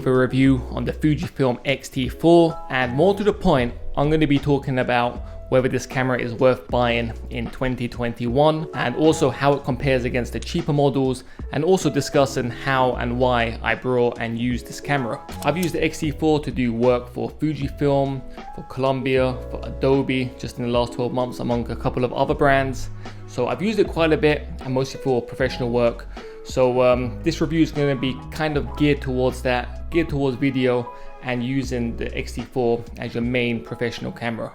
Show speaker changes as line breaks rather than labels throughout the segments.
with a review on the Fujifilm X-T4, and more to the point, I'm going to be talking about whether this camera is worth buying in 2021 and also how it compares against the cheaper models, and also discussing how and why I brought and used this camera. I've used the X-T4 to do work for Fujifilm, for Columbia, for Adobe just in the last 12 months among a couple of other brands. So I've used it quite a bit and mostly for professional work. So this review is going to be kind of geared towards that, geared towards video and using the X-T4 as your main professional camera.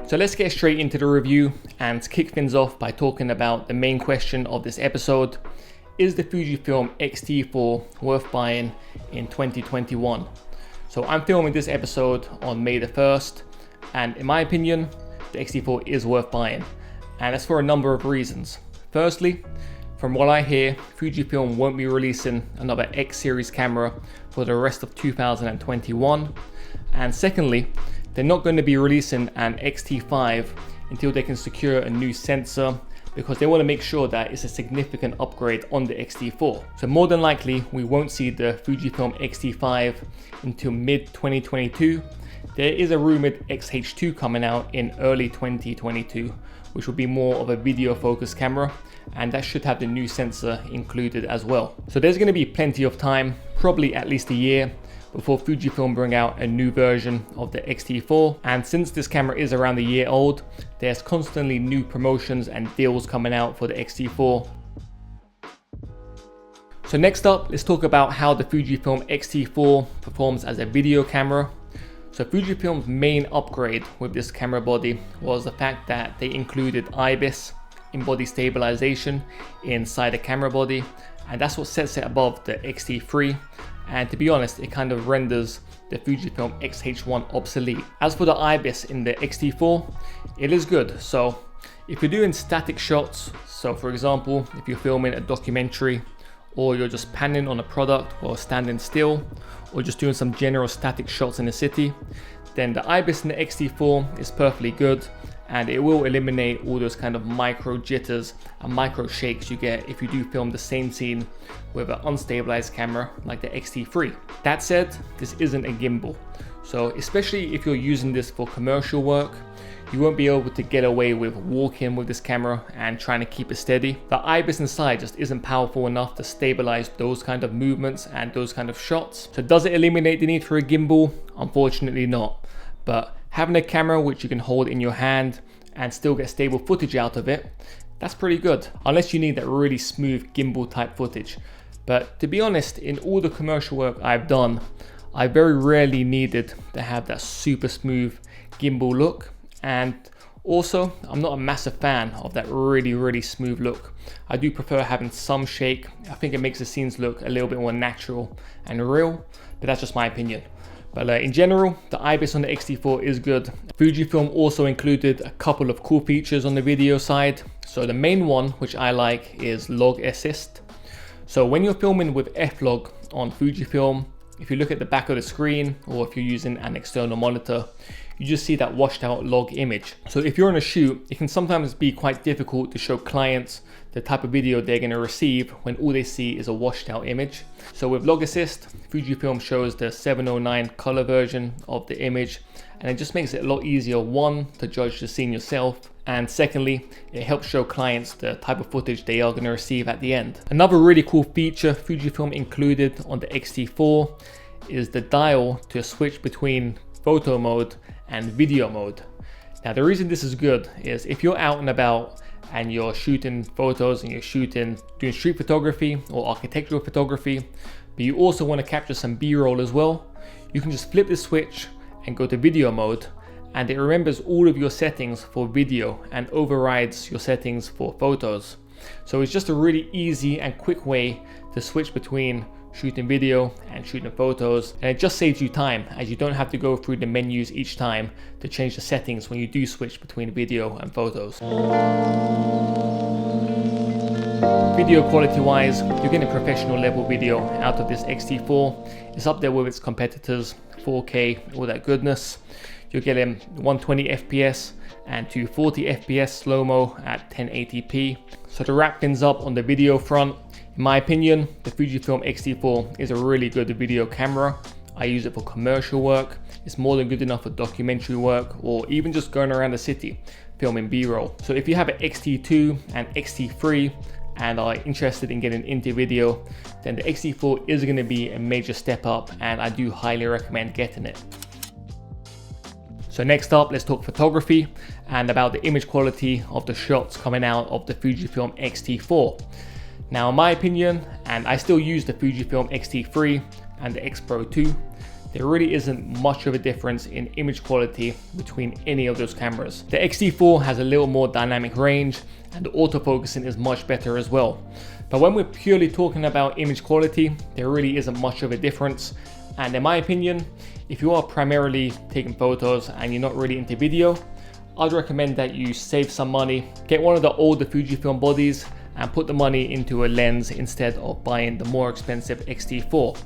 So let's get straight into the review and kick things off by talking about the main question of this episode. Is the Fujifilm X-T4 worth buying in 2021? So I'm filming this episode on May the 1st, and in my opinion, the X-T4 is worth buying, and that's for a number of reasons. Firstly, from what I hear, Fujifilm won't be releasing another X series camera for the rest of 2021, and secondly, they're not going to be releasing an X-T5 until they can secure a new sensor, because they want to make sure that it's a significant upgrade on the X-T4. So more than likely, we won't see the Fujifilm X-T5 until mid-2022. There is a rumored X-H2 coming out in early 2022, which will be more of a video focused camera, and that should have the new sensor included as well. So there's going to be plenty of time, probably at least a year, before Fujifilm bring out a new version of the X-T4. And since this camera is around a year old, there's constantly new promotions and deals coming out for the X-T4. So next up, let's talk about how the Fujifilm X-T4 performs as a video camera. So Fujifilm's main upgrade with this camera body was the fact that they included IBIS, in-body stabilization, inside the camera body, and that's what sets it above the X-T3. And to be honest, it kind of renders the Fujifilm X-H1 obsolete. As for the IBIS in the X-T4, it is good. So if you're doing static shots, so for example, if you're filming a documentary, or you're just panning on a product while standing still, or just doing some general static shots in the city, then the IBIS in the X-T4 is perfectly good, and it will eliminate all those kind of micro jitters and micro shakes you get if you do film the same scene with an unstabilized camera like the X-T3. That said, this isn't a gimbal, so especially if you're using this for commercial work, you won't be able to get away with walking with this camera and trying to keep it steady. The IBIS inside just isn't powerful enough to stabilize those kind of movements and those kind of shots. So does it eliminate the need for a gimbal? Unfortunately not. But having a camera which you can hold in your hand and still get stable footage out of it, that's pretty good, unless you need that really smooth gimbal type footage. But to be honest, in all the commercial work I've done, I very rarely needed to have that super smooth gimbal look. And also, I'm not a massive fan of that really smooth look. I do prefer having some shake. I think it makes the scenes look a little bit more natural and real, but that's just my opinion. But in general, the IBIS on the X-T4 is good. Fujifilm also included a couple of cool features on the video side. So the main one, which I like, is log assist. So when you're filming with F-Log on Fujifilm, if you look at the back of the screen, or if you're using an external monitor, you just see that washed out log image. So if you're on a shoot, it can sometimes be quite difficult to show clients the type of video they're going to receive when all they see is a washed out image. So with log assist, Fujifilm shows the 709 color version of the image, and it just makes it a lot easier, one, to judge the scene yourself, and secondly, it helps show clients the type of footage they are going to receive at the end. Another really cool feature Fujifilm included on the X-T4 is the dial to switch between photo mode and video mode. Now the reason this is good is if you're out and about and you're shooting photos and you're doing street photography or architectural photography, but you also want to capture some B-roll as well, you can just flip the switch and go to video mode, and it remembers all of your settings for video and overrides your settings for photos. So it's just a really easy and quick way to switch between shooting video and shooting photos, and it just saves you time, as you don't have to go through the menus each time to change the settings when you do switch between video and photos. Video quality wise, you're getting professional level video out of this X-T4. It's up there with its competitors, 4K, all that goodness. You're getting 120 FPS and 240 FPS slow-mo at 1080p. So to wrap things up on the video front, In my opinion, the Fujifilm X-T4 is a really good video camera. I use it for commercial work. It's more than good enough for documentary work or even just going around the city filming B-roll. So if you have an X-T2 and X-T3 and are interested in getting into video, then the X-T4 is going to be a major step up, and I do highly recommend getting it. So next up, let's talk photography and about the image quality of the shots coming out of the Fujifilm X-T4. Now in my opinion, and I still use the Fujifilm X-T3 and the X Pro 2, there really isn't much of a difference in image quality between any of those cameras. The X-T4 has a little more dynamic range and the autofocusing is much better as well. But when we're purely talking about image quality, there really isn't much of a difference. And in my opinion, if you are primarily taking photos and you're not really into video, I'd recommend that you save some money, get one of the older Fujifilm bodies and put the money into a lens instead of buying the more expensive X-T4.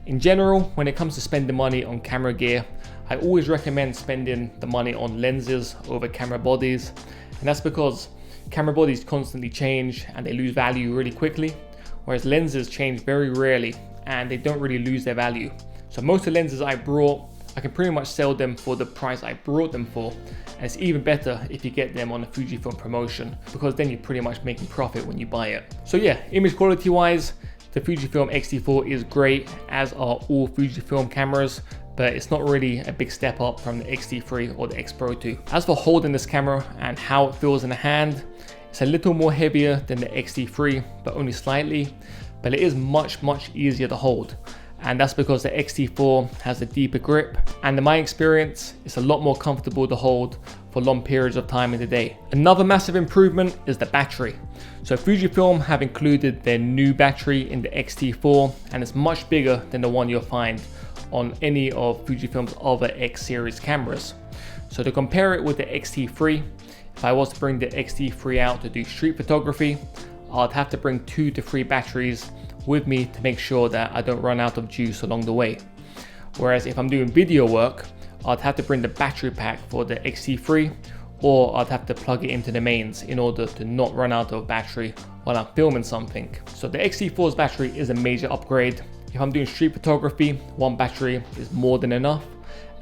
In general, when it comes to spending money on camera gear, I always recommend spending the money on lenses over camera bodies. And that's because camera bodies constantly change and they lose value really quickly, whereas lenses change very rarely and they don't really lose their value. So most of the lenses I brought, I can pretty much sell them for the price I brought them for. And it's even better if you get them on a Fujifilm promotion, because then you're pretty much making profit when you buy it. So yeah, image quality wise, the Fujifilm X-T4 is great, as are all Fujifilm cameras, but it's not really a big step up from the X-T3 or the X Pro 2. As for holding this camera and how it feels in the hand, it's a little more heavier than the X-T3, but only slightly, but it is much easier to hold. And that's because the X-T4 has a deeper grip, and in my experience, it's a lot more comfortable to hold for long periods of time in the day. Another massive improvement is the battery. So Fujifilm have included their new battery in the X-T4, and it's much bigger than the one you'll find on any of Fujifilm's other X series cameras. So to compare it with the X-T3, if I was to bring the X-T3 out to do street photography, I'd have to bring 2 to 3 batteries with me to make sure that I don't run out of juice along the way. Whereas if I'm doing video work, I'd have to bring the battery pack for the X-T3, or I'd have to plug it into the mains in order to not run out of battery while I'm filming something. So the X-T4's battery is a major upgrade. If I'm doing street photography, 1 battery is more than enough.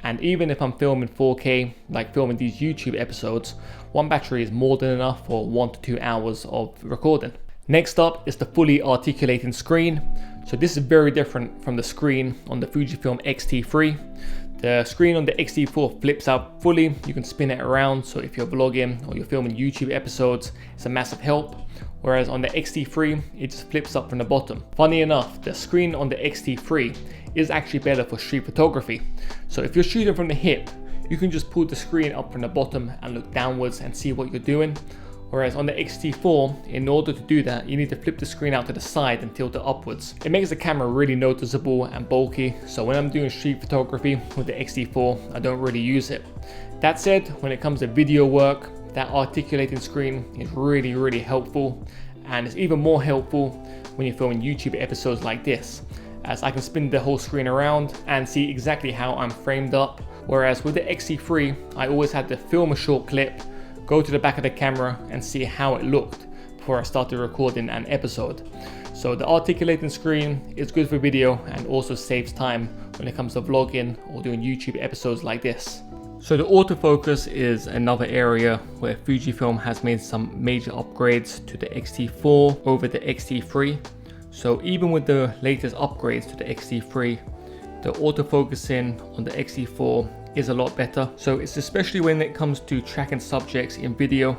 And even if I'm filming 4K, like filming these YouTube episodes, 1 battery is more than enough for 1 to 2 hours of recording. Next up is the fully articulating screen. So this is very different from the screen on the Fujifilm X-T3. The screen on the X-T4 flips out fully. You can spin it around, so if you're vlogging or you're filming YouTube episodes, it's a massive help. Whereas on the X-T3, it just flips up from the bottom. Funny enough, the screen on the X-T3 is actually better for street photography. So if you're shooting from the hip, you can just pull the screen up from the bottom and look downwards and see what you're doing. Whereas on the X-T4, in order to do that, you need to flip the screen out to the side and tilt it upwards. It makes the camera really noticeable and bulky, so when I'm doing street photography with the X-T4, I don't really use it. That said, when it comes to video work, that articulating screen is really helpful, and it's even more helpful when you're filming YouTube episodes like this, as I can spin the whole screen around and see exactly how I'm framed up. Whereas with the X-T3, I always had to film a short clip, go to the back of the camera and see how it looked before I started recording an episode. So the articulating screen is good for video and also saves time when it comes to vlogging or doing YouTube episodes like this. So the autofocus is another area where Fujifilm has made some major upgrades to the X-T4 over the X-T3. So even with the latest upgrades to the X-T3, the autofocusing on the X-T4 is a lot better. So it's especially when it comes to tracking subjects in video,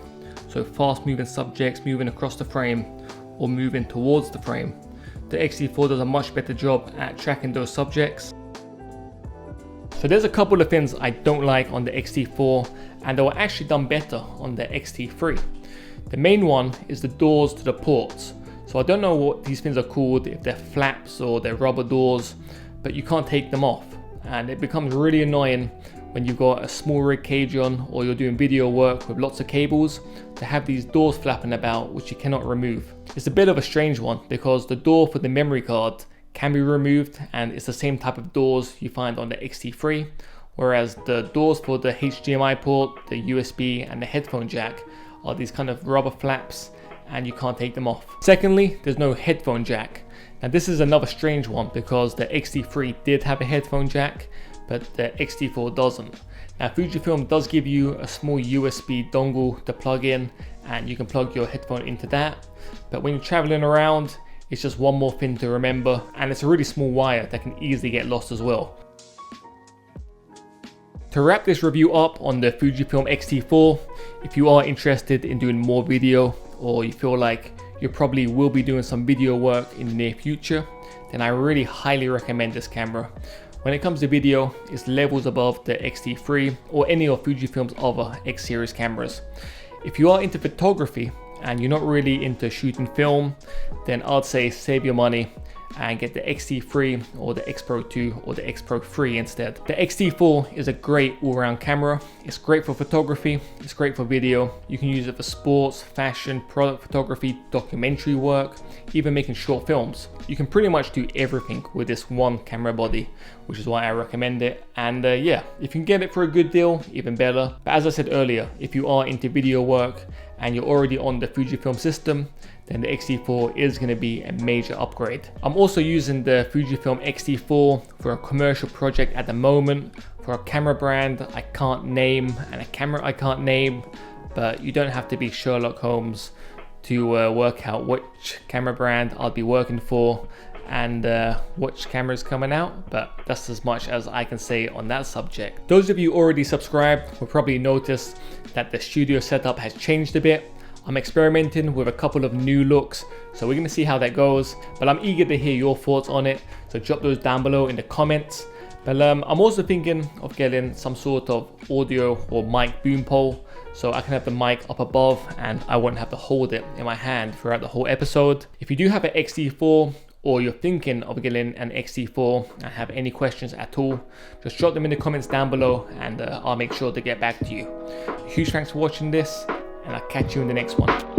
so fast moving subjects moving across the frame or moving towards the frame. The X-T4 does a much better job at tracking those subjects. So there's a couple of things I don't like on the X-T4, and they were actually done better on the X-T3. The main one is the doors to the ports. So I don't know what these things are called, if they're flaps or they're rubber doors, but you can't take them off. And it becomes really annoying when you've got a small rig cage on or you're doing video work with lots of cables to have these doors flapping about which you cannot remove. It's a bit of a strange one because the door for the memory card can be removed and it's the same type of doors you find on the X-T3, whereas the doors for the HDMI port, the USB and the headphone jack are these kind of rubber flaps, and you can't take them off. Secondly, there's no headphone jack. Now this is another strange one because the X-T3 did have a headphone jack, but the X-T4 doesn't. Now Fujifilm does give you a small USB dongle to plug in, and you can plug your headphone into that. But when you're traveling around, it's just one more thing to remember, and it's a really small wire that can easily get lost as well. To wrap this review up on the Fujifilm X-T4, if you are interested in doing more video, or you feel like you probably will be doing some video work in the near future, then I really highly recommend this camera. When it comes to video, it's levels above the X-T3 or any of Fujifilm's other X series cameras. If you are into photography and you're not really into shooting film, then I'd say save your money and get the X-T3 or the X Pro 2 or the X Pro 3 instead. The X-T4 is a great all-round camera. It's great for photography, it's great for video. You can use it for sports, fashion, product photography, documentary work, even making short films. You can pretty much do everything with this one camera body, which is why I recommend it. And yeah, if you can get it for a good deal, even better. But as I said earlier, if you are into video work and you're already on the Fujifilm system, then the X-T4 is going to be a major upgrade. I'm also using the Fujifilm X-T4 for a commercial project at the moment, for a camera brand I can't name and a camera I can't name, but you don't have to be Sherlock Holmes to work out which camera brand I'll be working for and which camera is coming out, but that's as much as I can say on that subject. Those of you already subscribed will probably notice that the studio setup has changed a bit. I'm experimenting with a couple of new looks, so we're going to see how that goes, but I'm eager to hear your thoughts on it, so drop those down below in the comments. But I'm also thinking of getting some sort of audio or mic boom pole, so I can have the mic up above and I won't have to hold it in my hand throughout the whole episode. If you do have an X-T4 or you're thinking of getting an X-T4 and have any questions at all, just drop them in the comments down below and I'll make sure to get back to you. Huge thanks for watching this, and I'll catch you in the next one.